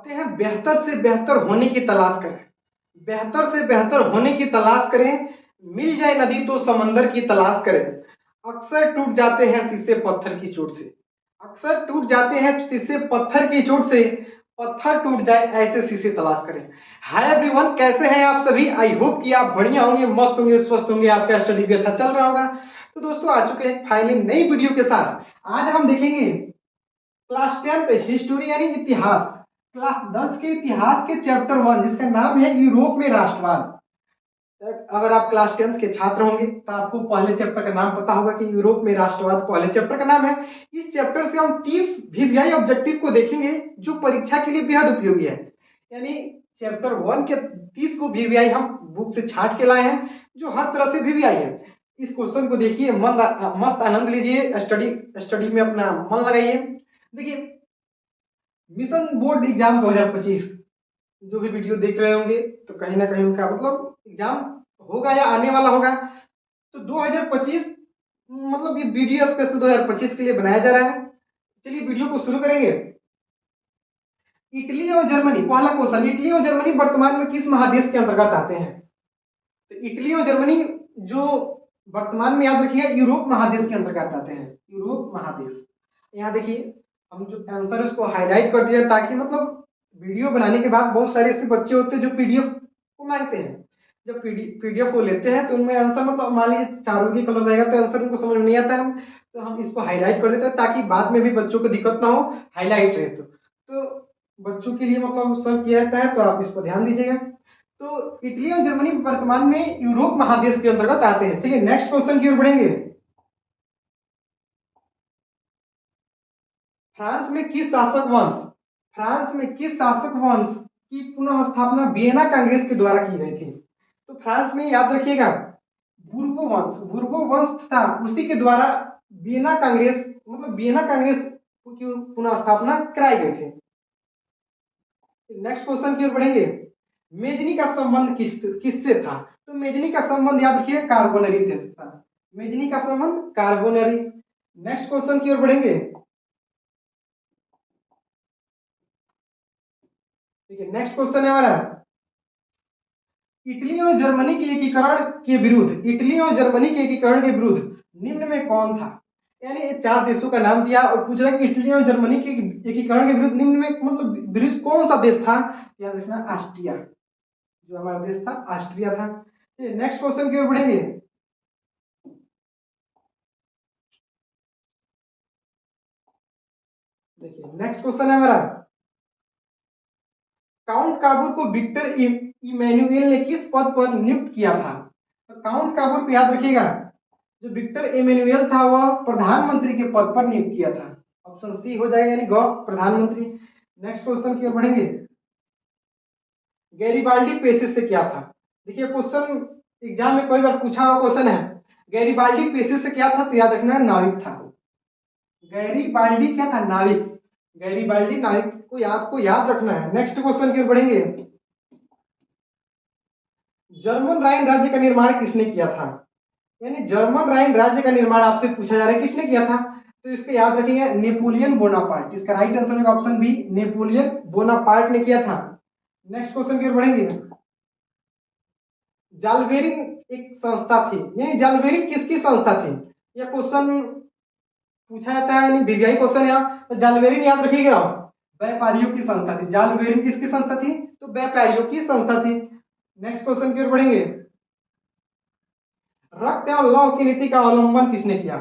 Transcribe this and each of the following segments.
आते हैं बेहतर से बेहतर होने की तलाश करें। बेहतर से बेहतर होने की तलाश करें, मिल जाए नदी तो समंदर की तलाश करें। अक्सर टूट जाते हैं शीशे पत्थर की चोट से। अक्सर टूट जाते हैं शीशे पत्थर की चोट से, पत्थर टूट जाए ऐसे शीशे तलाश करें। हाय एवरीवन, कैसे हैं आप सभी? आई होप कि आप बढ़िया होंगे, मस्त होंगे, स्वस्थ होंगे, आपका स्टडी भी अच्छा चल रहा होगा। तो दोस्तों आ चुके हैं फाइनली नई वीडियो के साथ। आज हम देखेंगे क्लास 10th हिस्टोरी यानी इतिहास, क्लास 10 के इतिहास के चैप्टर 1 जिसका नाम है यूरोप में राष्ट्रवाद। अगर आप क्लास 10th के छात्र होंगे तो आपको पहले चैप्टर का नाम पता होगा कि यूरोप में राष्ट्रवाद पहले चैप्टर का नाम है। इस चैप्टर से हम 30 वीवीआई ऑब्जेक्टिव को देखेंगे जो परीक्षा के लिए बेहद उपयोगी है। यानी चैप्टर 1 के 30 को वीवीआई हम बुक से छांट के लाए हैं जो हर तरह से वीवीआई है। इस क्वेश्चन को देखिए, मस्त आनंद लीजिए, स्टडी में अपना मन लगाइए। देखिए, मिशन बोर्ड एग्जाम 2025 जो भी वीडियो देख रहे होंगे तो कहीं ना कहीं उनका मतलब एग्जाम होगा या आने वाला होगा। तो 2025 मतलब ये वीडियो स्पेशल 2025 के लिए बनाया जा रहा है। चलिए वीडियो को शुरू करेंगे। इटली और जर्मनी, पहला क्वेश्चन, इटली और जर्मनी वर्तमान में किस महादेश के अंतर्गत आते हैं? तो इटली और जर्मनी जो वर्तमान में, याद रखिए, यूरोप महादेश के अंतर्गत आते हैं। यूरोप महादेश। यहाँ देखिए, हम जो आंसर है उसको हाईलाइट कर दिया ताकि मतलब वीडियो बनाने के बाद बहुत सारे ऐसे बच्चे होते हैं जो पीडीएफ को मांगते हैं। जब पीडीएफ को लेते हैं तो उनमें आंसर मतलब मान लीजिए चारों की कलर रहेगा तो आंसर उनको समझ में नहीं आता है, तो हम इसको हाईलाइट कर देते हैं ताकि बाद में भी बच्चों को दिक्कत ना हो, हाईलाइट रहे तो बच्चों के लिए मतलब सर्व किया जाता है, तो आप इस पर ध्यान दीजिएगा। तो इटली और जर्मनी वर्तमान में यूरोप महादेश के अंतर्गत आते हैं। ठीक है, नेक्स्ट क्वेश्चन की ओर बढ़ेंगे। फ्रांस में किस शासक वंश, फ्रांस में किस शासक वंश की पुनः स्थापना वियना कांग्रेस के द्वारा की गई थी? तो फ्रांस में याद रखिएगा बुर्बो वंश था, उसी के द्वारा वियना कांग्रेस मतलब वियना कांग्रेस की पुनः स्थापना कराई गई थी। नेक्स्ट क्वेश्चन की ओर बढ़ेंगे। मेजनी का संबंध किससे था? तो मेजनी का संबंध याद रखिए कार्बोनरी से था। मेजनी का संबंध कार्बोनरी। नेक्स्ट क्वेश्चन की ओर बढ़ेंगे। ठीक है, नेक्स्ट क्वेश्चन है हमारा, इटली और जर्मनी के एकीकरण के विरुद्ध, इटली और जर्मनी के एकीकरण के विरुद्ध निम्न में कौन था? यानी चार देशों का नाम दिया और पूछ रहा है कि इटली और जर्मनी के एकीकरण के विरुद्ध निम्न में मतलब विरुद्ध कौन सा देश था? याद रखना ऑस्ट्रिया, जो हमारा देश था ऑस्ट्रिया था। नेक्स्ट क्वेश्चन की ओर बढ़ेंगे। देखिए, नेक्स्ट क्वेश्चन है हमारा, काउंट काबूर को विक्टर इमैनुअल ने किस पद पर नियुक्त किया था? तो काउंट काबूर को याद रखिएगा, जो विक्टर इमैनुअल था वह प्रधानमंत्री के पद पर नियुक्त किया था। ऑप्शन सी हो जाएगा, यानी गौ प्रधानमंत्री। नेक्स्ट क्वेश्चन की ओर बढ़ेंगे। गैरिबाल्डी पेशे से क्या था? देखिए, क्वेश्चन एग्जाम में कई बार पूछा हुआ क्वेश्चन है। गैरिबाल्डी पेशे से क्या था? तो याद रखना नाविक था। गैरिबाल्डी क्या था? नाविक। गैरिबाल्डी नाविक को आपको याद रखना है। नेक्स्ट क्वेश्चन की ओर बढ़ेंगे। जर्मन राइन राज्य का निर्माण किसने किया था? यानी जर्मन राइन राज्य का निर्माण आपसे पूछा जा रहा है किसने किया था? तो इसको याद रखिए नेपोलियन बोनापार्ट। इसका राइट आंसर होगा ऑप्शन बी, नेपोलियन बोनापार्ट ने किया था। नेक्स्ट क्वेश्चन की ओर बढ़ेंगे। जालबेरिंग एक संस्था थी, यानी जालबेरिंग किसकी संस्था थी? यह क्वेश्चन पूछा जाता है, यानी वीवीआई क्वेश्चन है। तो जालबेरिंग याद रखिएगा व्यापारियों की संस्था थी। जालबेरिंग किसकी संस्था थी? तो व्यापारियों की संस्था थी। नेक्स्ट क्वेश्चन की ओर बढ़ेंगे। रक्त एवं लौह की नीति का अवलंबन किसने किया?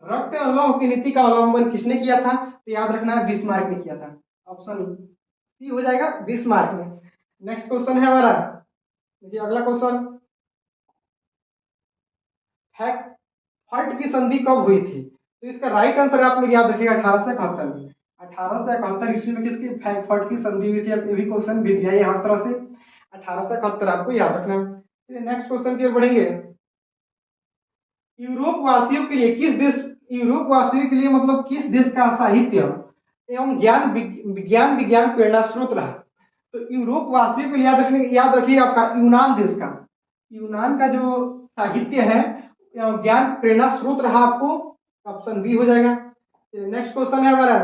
रक्त एवं लौह की नीति का अवलंबन किसने किया था? तो याद रखना है बिस्मार्क ने किया था। ऑप्शन सी हो जाएगा, बिस्मार्क ने। नेक्स्ट क्वेश्चन है हमारा, देखिए अगला क्वेश्चन, फल्ट की संधि कब हुई थी? तो इसका राइट आंसर आप लोग याद रखिएगा 1871 में। 1871 ईस्वी में किसकी फल्ट की संधि हुई थी? ये भी क्वेश्चन वीवीआई हर तरह से 1871 आपको याद रखना है। नेक्स्ट क्वेश्चन की ओर बढ़ेंगे। यूरोप वासियों के लिए किस देश, यूरोप वासियों के लिए मतलब किस देश का साहित्य एवं विज्ञान विज्ञान प्रेरणा स्रोत रहा? तो यूरोप वासियों के लिए याद रखिएगा आपका यूनान देश का, यूनान का जो साहित्य है ज्ञान प्रेरणा स्रोत रहा आपको। ऑप्शन बी हो जाएगा। नेक्स्ट क्वेश्चन है हमारा,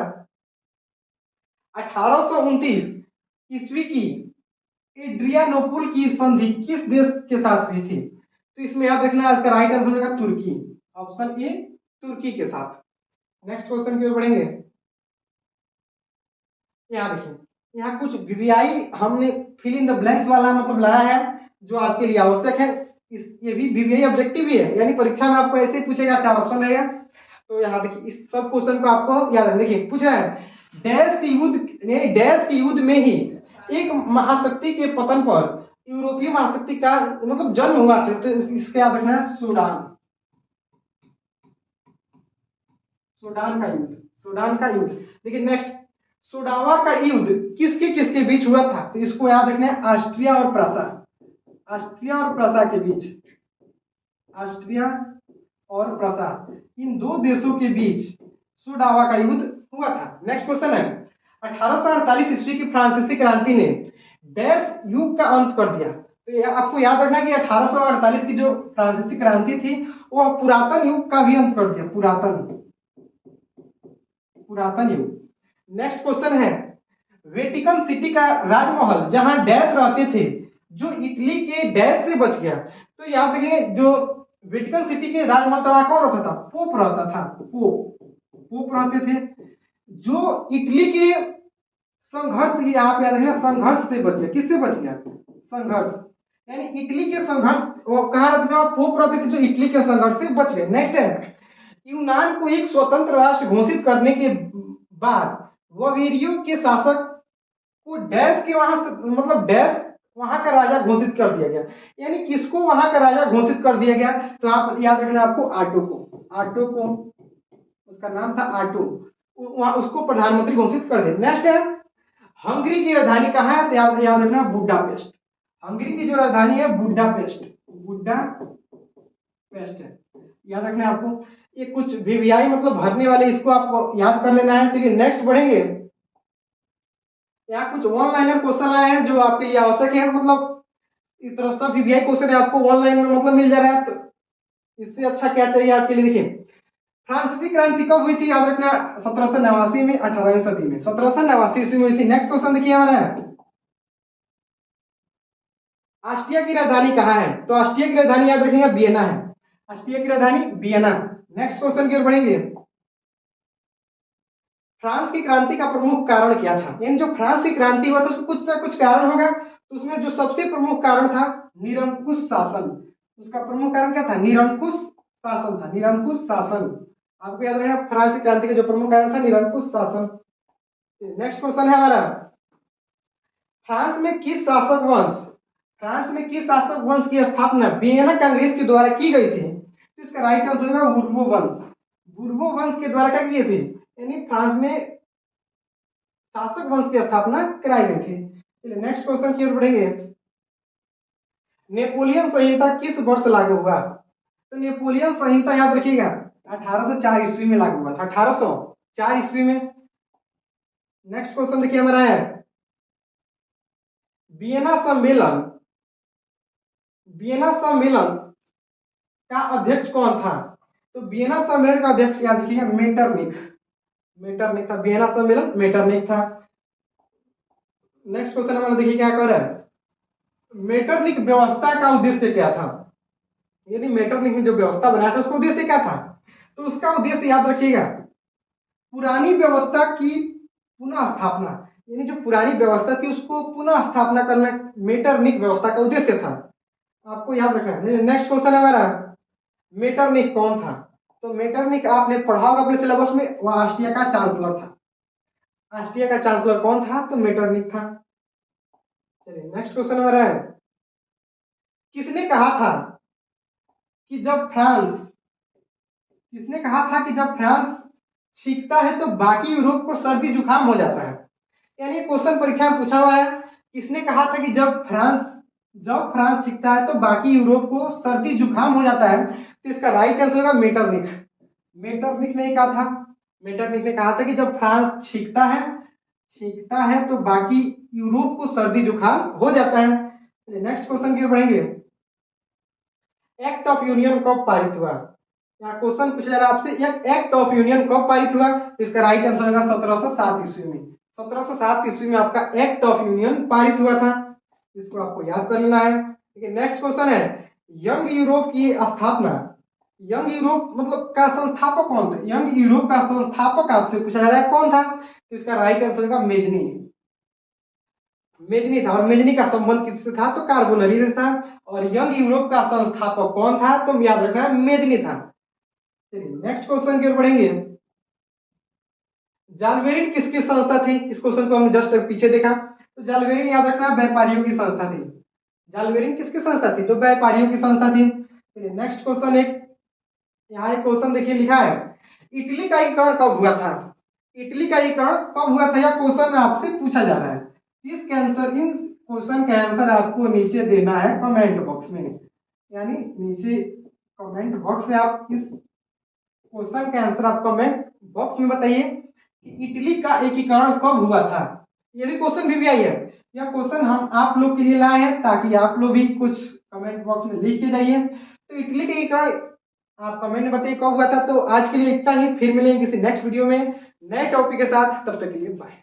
1829 ईस्वी की एड्रियानोपुल की संधि किस देश के साथ हुई थी? तो इसमें याद रखना इसका राइट आंसर हो जाएगा तुर्की। ऑप्शन ए तुर्की के साथ। नेक्स्ट क्वेश्चन की ओर बढ़ेंगे। यहाँ देखिए, यहाँ कुछ वीवीआई हमने फिल इन द ब्लैंक्स वाला मतलब लाया है जो आपके लिए आवश्यक है। ये भी वीवीआई ऑब्जेक्टिव ही है, यानी परीक्षा में आपको ऐसे ही पूछेगा, 4 ऑप्शन रहेगा। तो यहाँ देखिए इस सब क्वेश्चन को आपको याद है। देखिए पूछ रहा है डैश के युद्ध, डैश के युद्ध में ही एक महाशक्ति के पतन पर यूरोपीय महाशक्ति का मतलब जन्म हुआ था। तो इसके याद रखना है सूडान। सूडान का युद्ध, सूडान का युद्ध। देखिए नेक्स्ट, सोडावा का युद्ध किसके किसके बीच हुआ था? तो इसको याद रखना है ऑस्ट्रिया और प्रसा, ऑस्ट्रिया और प्रसा के बीच, ऑस्ट्रिया और प्रसा, इन दो देशों के बीच सोडावा का युद्ध हुआ था। नेक्स्ट क्वेश्चन है 1848 ईस्वी की फ्रांसीसी क्रांति ने डैश युग का अंत कर दिया। तो आपको याद रखना कि 1848 की जो फ्रांसीसी क्रांति थी वह पुरातन युग का भी अंत कर दिया, पुरातन युग। नेक्स्ट क्वेश्चन है वेटिकन सिटी का राजमहल जहां डैश रहते थे जो इटली के डैश से बच गया। तो याद रखिए जो वेटिकन सिटी के राजमहल तक कौन रहता था? पोप रहता था, पोप रहते थे जो इटली के संघर्ष, यहाँ पे याद रखिए संघर्ष से बच गया। किससे बच गया? संघर्ष, यानी इटली के संघर्ष, वो कहाँ रहते थे? पोप रहते थे जो इटली के संघर्ष से बच गए। नेक्स्ट है यूनान को एक स्वतंत्र राष्ट्र घोषित करने के बाद ववीरियो के शासक को डैश के वहां से मतलब डैश वहां का राजा घोषित कर दिया गया। यानी किसको वहां का राजा घोषित कर दिया गया? तो आप याद रखना आपको आटो को, आटो को, उसका नाम था आटो, उसको प्रधानमंत्री घोषित कर दिया। नेक्स्ट है हंगरी की राजधानी कहाँ है? तो याद रखना बुडापेस्ट। हंगरी की जो राजधानी है बुडापेस्ट, बुडापेस्ट है, याद रखना आपको। ये कुछ वीवीआई मतलब भरने वाले, इसको आपको याद कर लेना है। चलिए नेक्स्ट बढ़ेंगे। यहाँ कुछ ऑनलाइनर क्वेश्चन आए हैं जो आपके लिए आवश्यक है, मतलब इस तरह सब वीवीआई क्वेश्चन आपको ऑनलाइन में मतलब मिल जा रहा है, तो इससे अच्छा क्या चाहिए आपके लिए? देखिए फ्रांसीसी क्रांति कब हुई थी? याद रखना 1789 में, 18वीं सदी में, 1789 ईस्वी में हुई थी। नेक्स्ट क्वेश्चन देखिए हमारा ऑस्ट्रिया की राजधानी कहाँ है? तो ऑस्ट्रिया की राजधानी याद रखिएगा वियना है, ऑस्ट्रिया की राजधानी वियना। नेक्स्ट क्वेश्चन की ओर बढ़ेंगे। फ्रांस की क्रांति का प्रमुख कारण क्या था? यानी जो फ्रांस की क्रांति हुआ था उसको कुछ ना कुछ कारण होगा, तो उसमें जो सबसे प्रमुख कारण था निरंकुश शासन। उसका प्रमुख कारण क्या था? निरंकुश शासन था, निरंकुश शासन। आपको याद रखना फ्रांस की क्रांति का जो प्रमुख कारण था निरंकुश शासन। नेक्स्ट क्वेश्चन है हमारा फ्रांस में किस शासक वंश, फ्रांस में किस शासक वंश की स्थापना वियना कांग्रेस के द्वारा की गई थी? तो इसका राइट आंसर होगा बुर्बो वंश। बुर्बो वंश के द्वारा क्या किए थे? यानी फ्रांस में शासक वंश की स्थापना कराई गई थी। चलिए नेक्स्ट क्वेश्चन की ओर बढ़ेंगे। नेपोलियन संहिता किस वर्ष लागू हुआ? तो नेपोलियन संहिता याद रखिएगा 1804 ईस्वी में लागू हुआ था, 1804 ईस्वी में। नेक्स्ट क्वेश्चन देखिए हमारा है वियना सम्मेलन, वियना सम्मेलन का अध्यक्ष कौन था? तो वियना सम्मेलन का अध्यक्ष याद रखिएगा मेटरनिख, मेटरनिख था। वियना सम्मेलन मेटरनिख था। नेक्स्ट क्वेश्चन हमारा देखिए क्या कर रहा है मेटरनिख व्यवस्था का उद्देश्य क्या था? यानी मेटरनिख ने जो व्यवस्था बनाया था उसका उद्देश्य क्या था? तो उसका उद्देश्य याद रखिएगा पुरानी व्यवस्था की पुनः स्थापना, यानी जो पुरानी व्यवस्था थी उसको पुनः स्थापना करना मेटरनिख व्यवस्था का उद्देश्य था। आपको याद रखना है। नेक्स्ट क्वेश्चन हमारा मेटरनिख कौन था? तो मेटरनिख आपने पढ़ा होगा अपने सिलेबस में, वह ऑस्ट्रिया का चांसलर था। ऑस्ट्रिया का चांसलर कौन था? तो मेटरनिख था। चलिए नेक्स्ट क्वेश्चन हमारा है किसने कहा था कि जब फ्रांस, किसने कहा था कि जब फ्रांस छींकता है तो बाकी यूरोप को सर्दी जुकाम हो जाता है? यानी क्वेश्चन परीक्षा में पूछा हुआ है किसने कहा था कि जब फ्रांस छींकता है तो बाकी यूरोप को सर्दी जुकाम हो जाता है? तो इसका राइट आंसर होगा मेटरनिख। मेटरनिख ने कहा था, मेटरनिख ने कहा था कि जब फ्रांस छींकता है तो बाकी यूरोप को सर्दी जुकाम हो जाता है। नेक्स्ट क्वेश्चन की ओर बढ़ेंगे। एक्ट ऑफ यूनियन कब पारित हुआ? यहाँ क्वेश्चन पूछा जा रहा है आपसे एक्ट ऑफ यूनियन कब पारित हुआ? तो इसका राइट आंसर होगा 1707 ईस्वी में, 1707 ईस्वी में आपका एक्ट ऑफ यूनियन पारित हुआ था। इसको आपको याद कर लेना है। ठीक है, नेक्स्ट क्वेश्चन है यंग यूरोप की स्थापना। यंग यूरोप मतलब का संस्थापक कौन था? यंग यूरोप का संस्थापक आपसे पूछा जा रहा है कौन था? तो इसका राइट आंसर होगा मेजनी। मेजनी था। और मेजनी का संबंध किससे था? तो कार्बोनरी से था। और यंग यूरोप का संस्थापक कौन था? तो याद रखना मेजनी था। चलिए नेक्स्ट क्वेश्चन की ओर बढ़ेंगे। जालबेरिन किसकी संस्था थी? इस क्वेश्चन को हमने जस्ट पीछे देखा। तो जालबेरिन याद रखना व्यापारियों की संस्था थी। जालबेरिन किसकी संस्था थी? तो व्यापारियों की संस्था थी। चलिए नेक्स्ट क्वेश्चन, एक यहाँ एक क्वेश्चन देखिए लिखा है इटली का एकीकरण कब हुआ था? इटली का एकीकरण कब हुआ था? यह क्वेश्चन आपसे पूछा जा रहा है। इस आंसर इन क्वेश्चन का आंसर आपको नीचे देना है कमेंट बॉक्स में। यानी नीचे कमेंट बॉक्स में आप इस क्वेश्चन का आंसर आप कमेंट बॉक्स में बताइए कि इटली का एकीकरण कब हुआ था। ये भी क्वेश्चन भी आई है। यह क्वेश्चन हम आप लोग के लिए लाए हैं ताकि आप लोग भी कुछ कमेंट बॉक्स में लिख के जाइए। तो इटली का एकीकरण आप कमेंट में बताइए कब हुआ था। तो आज के लिए इतना ही, फिर मिलेंगे किसी नेक्स्ट वीडियो में नए टॉपिक के साथ। तब तक के लिए बाय।